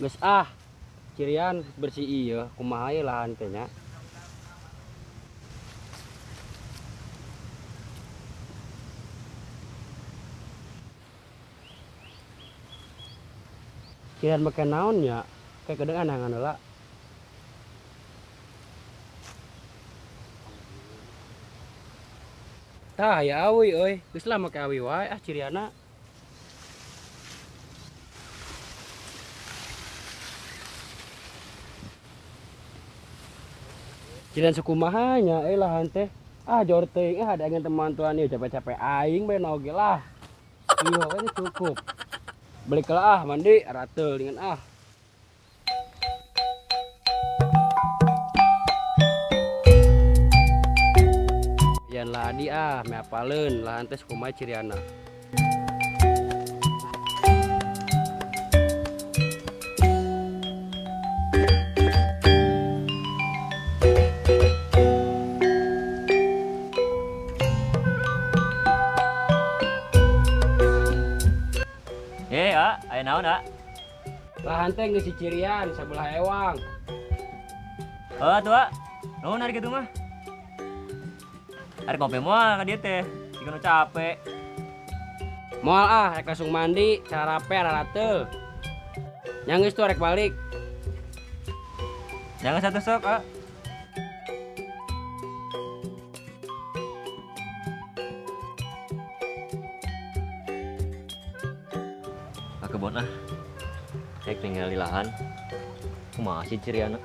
Geus cirian bersih ieu kumaha ieu lahan teh nya. Cirian make naon nya? Kayak kedengan angan heula. Tah ya awi euy, geus lah make awi wae ciriana. Cirian sakumaha nya lahan teh. Jor teuing ada ingin teman tuan ieu capek-capek aing bae oge lah. Ieu kan cukup. Balik lah mandi rateul dengan Yan ladi me apaleun lahan teh sakumaha ciriana. Aya naon, Lahan teh geus cirian sabelah ewang. Tua. Nuhun ari kitu mah. Ari ngopi moal ka dieu teh, jika nu capek. Moal rek langsung mandi, sarape rateul. Nya geus tuh rek balik. Jangan satu sok, kebon Cek tinggal di lahan. Kumaha sih ciriana?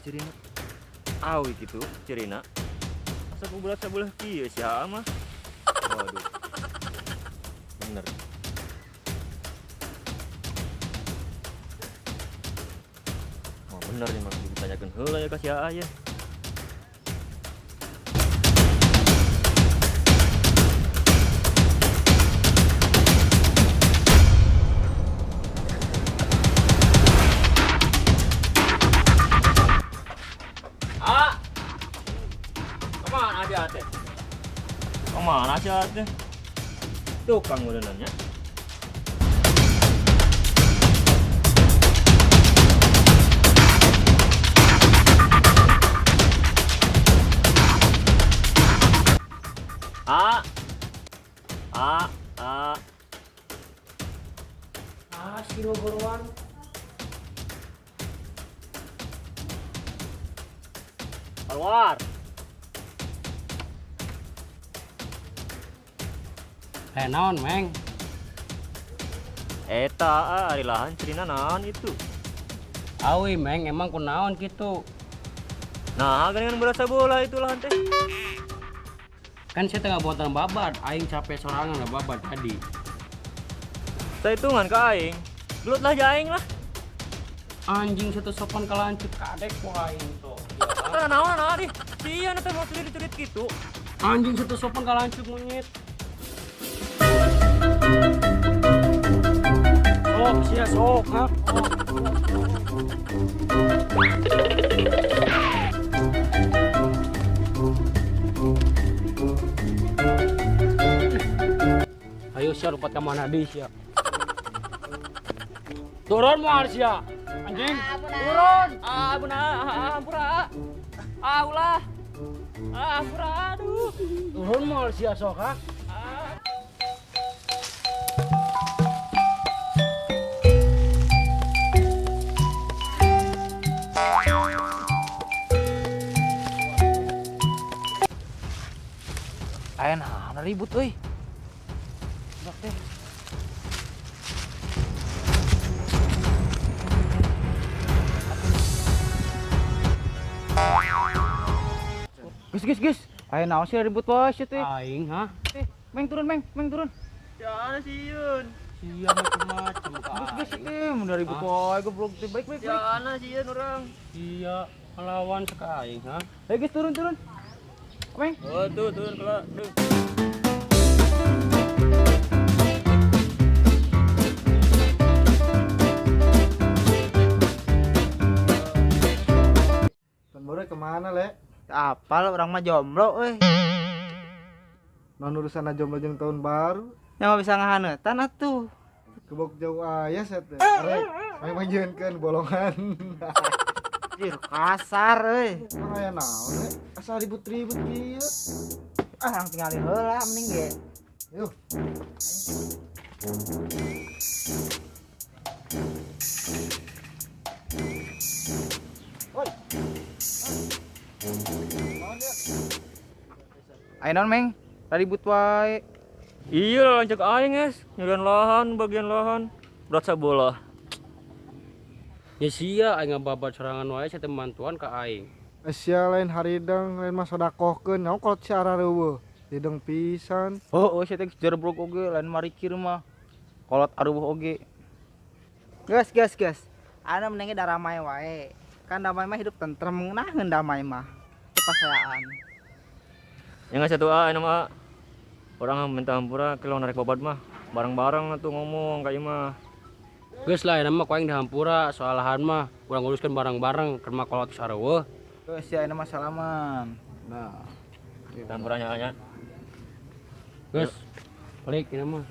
Cirina awi gitu cirina asa sebelah kieu sia mah. Waduh bener bener nih mah ditanyakeun heula ya ka sia aya. Kemana sih ate? Tukang modelannya. Siro buruan. Keluar. Naon meng? Eta ari lahan cirina naon itu? Awi meng emang kunaon gitu. Nah, dengan berasa bola itu lahan teh. Kan saya tengah buatan babat, aing capek sorangan lah babat tadi. Saya hitungan ke aing. Gelut lah aing lah. Anjing satu sopan kalancuk kadek ku aing tuh. Karena naon ari? Sia teh mau curit-curit gitu. Anjing satu sopan kalancuk monyet. Sok sia sok ha. Ayo sia lupat ka mana deui sia. Turun moal sia. Anjing. Turun. Ampura. Ulah. Ampura aduh. Turun moal sia sok ha. Aya naon ribut euy. Bak teh. Gus. Aya naon sih ribut wae teh. Aing ha. Meng turun. Ya ana sieun. Sia macam-macam ka Gus aing. ieu dari ribut wae goblok teh baik. Ya ana sih orang. Sia melawan ka aing, ha? Hei guys turun. Meng. Oh tuh turun kelak. Tuh. Tan baru kemana le? Apal orang mah jomblo euy. Non urusan jomblo jeung tahun baru. Yang mah bisa ngahaneutan atuh. Kebok jauh aya set teh. Arek, main manjeunkeun bolongan. Anjir kasar euy. Emang aya naon le? Asa ribut-ribut kieu. Ah yang tinggalin heula mending ge. Yuk. Ayo non Meng, ribut wae. Iya lanjut aing es. Nyurian lahan, bagian lahan. Berat sabola. Ya sia aing ngababat serangan wae sa temantuan ka aing. Asia lain haridang, lain mah sodakohkeun. Nyaho kolot cara reueuh. Dideng pisan. Oh, saya teh jerbrok oge lain marikir mah. Kolot aruh oge. Gas. Ana menenge daramai wae. Kan damai mah hidup tentrem nah ngeun damai mah. Kepasayaan. Yang satu A nama orang minta hampura kalau narik babat mah bareng-bareng tuh ngomong kayak mah. Geus lah nama ku aing di hampura soal lahan mah urang nguruskeun bareng-bareng keur mah kolot sareueuh. Geus ya ana masalah man. Nah, Hampuranya anya. Geus. Balik ieu mah.